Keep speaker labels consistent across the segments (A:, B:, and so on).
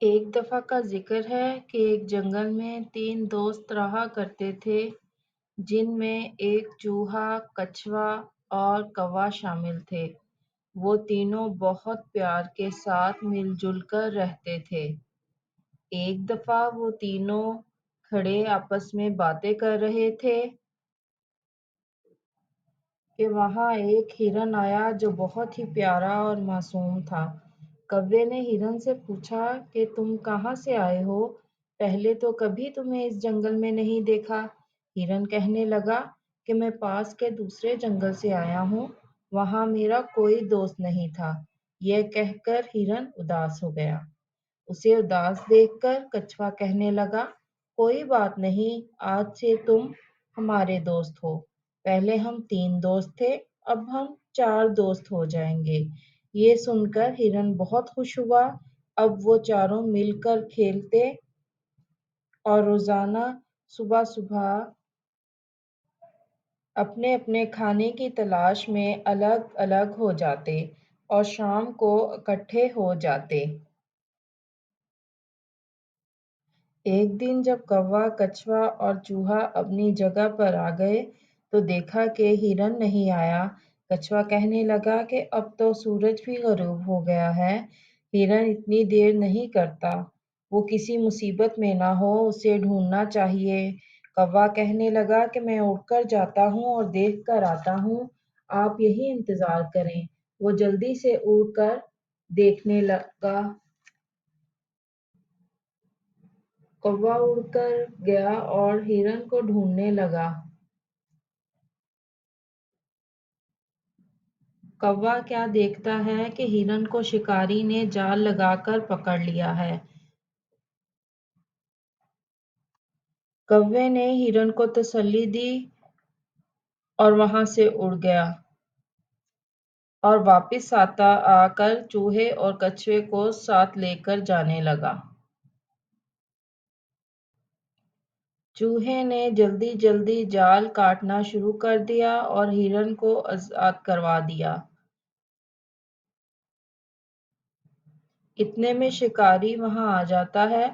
A: ایک دفعہ کا ذکر ہے کہ ایک جنگل میں 3 دوست رہا کرتے تھے، جن میں ایک چوہا، کچھوا اور کوا شامل تھے۔ وہ تینوں بہت پیار کے ساتھ مل جل کر رہتے تھے۔ ایک دفعہ وہ تینوں کھڑے آپس میں باتیں کر رہے تھے کہ وہاں ایک ہرن آیا جو بہت ہی پیارا اور معصوم تھا۔ کوے نے ہرن سے پوچھا کہ تم کہاں سے آئے ہو؟ پہلے تو کبھی تمہیں اس جنگل میں نہیں دیکھا۔ ہرن کہنے لگا کہ میں پاس کے دوسرے جنگل سے آیا ہوں، وہاں میرا کوئی دوست نہیں تھا۔ یہ کہہ کر ہرن اداس ہو گیا۔ اسے اداس دیکھ کر کچھوا کہنے لگا، کوئی بات نہیں، آج سے تم ہمارے دوست ہو۔ پہلے ہم 3 دوست تھے، اب ہم 4 دوست ہو جائیں گے۔ یہ سن کر ہرن بہت خوش ہوا۔ اب وہ چاروں مل کر کھیلتے اور روزانہ صبح صبح اپنے اپنے کھانے کی تلاش میں الگ الگ ہو جاتے اور شام کو اکٹھے ہو جاتے۔ ایک دن جب کوا، کچھوا اور چوہا اپنی جگہ پر آ گئے تو دیکھا کہ ہرن نہیں آیا۔ کچھوا کہنے لگا کہ اب تو سورج بھی غروب ہو گیا ہے، ہرن اتنی دیر نہیں کرتا، وہ کسی مصیبت میں نہ ہو، اسے ڈھونڈنا چاہیے۔ کوا کہنے لگا کہ میں اڑ کر جاتا ہوں اور دیکھ کر آتا ہوں، آپ یہی انتظار کریں۔ وہ جلدی سے اڑ کر دیکھنے لگا۔ کوا اڑ کر گیا اور ہرن کو ڈھونڈنے لگا۔ کوا کیا دیکھتا ہے کہ ہرن کو شکاری نے جال لگا کر پکڑ لیا ہے۔ کوے نے ہرن کو تسلی دی اور وہاں سے اڑ گیا اور واپس آ کر چوہے اور کچھوے کو ساتھ لے کر جانے لگا۔ چوہے نے جلدی جلدی جال کاٹنا شروع کر دیا اور ہرن کو آزاد کروا دیا۔ اتنے میں شکاری وہاں آ جاتا ہے،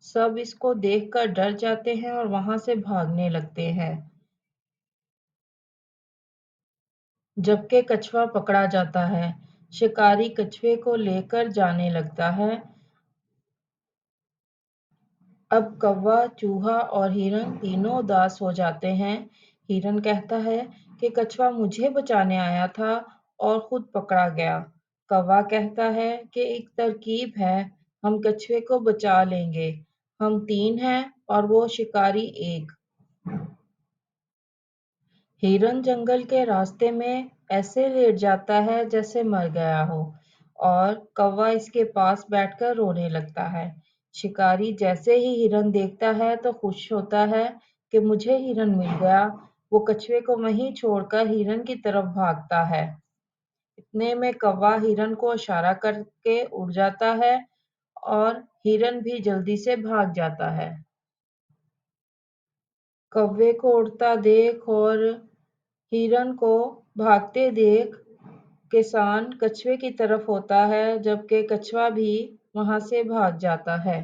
A: سب اس کو دیکھ کر ڈر جاتے ہیں اور وہاں سے بھاگنے لگتے ہیں۔ جبکہ کچھوا پکڑا جاتا ہے، شکاری کچھوے کو لے کر جانے لگتا ہے۔ اب کوا، چوہا اور ہرن تینوں اداس ہو جاتے ہیں۔ ہرن کہتا ہے کہ کچھوا مجھے بچانے آیا تھا اور خود پکڑا گیا۔ کوا کہتا ہے کہ ایک ترکیب ہے، ہم کچھوے کو بچا لیں گے، ہم 3 ہیں اور وہ شکاری 1۔ ہرن جنگل کے راستے میں ایسے لیٹ جاتا ہے جیسے مر گیا ہو اور کوا اس کے پاس بیٹھ کر رونے لگتا ہے۔ شکاری جیسے ہی ہرن دیکھتا ہے تو خوش ہوتا ہے کہ مجھے ہرن مل گیا۔ وہ کچھوے کو وہیں چھوڑ کر ہرن کی طرف بھاگتا ہے۔ اتنے میں کوا ہرن کو اشارہ کر کے اڑ جاتا ہے اور ہرن بھی جلدی سے بھاگ جاتا ہے۔ کوے کو اڑتا دیکھ اور ہرن کو بھاگتے دیکھ کسان کچھوے کی طرف ہوتا ہے، جبکہ کچھوا بھی وہاں سے بھاگ جاتا ہے۔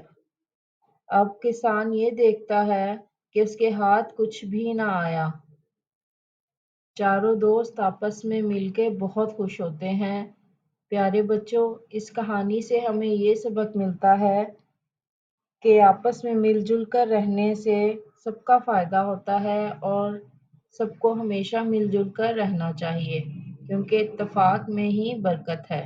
A: اب کسان یہ دیکھتا ہے کہ اس کے ہاتھ کچھ بھی نہ آیا۔ چاروں دوست آپس میں مل کے بہت خوش ہوتے ہیں۔ پیارے بچوں، اس کہانی سے ہمیں یہ سبق ملتا ہے کہ آپس میں مل جل کر رہنے سے سب کا فائدہ ہوتا ہے اور سب کو ہمیشہ مل جل کر رہنا چاہیے، کیونکہ اتفاق میں ہی برکت ہے۔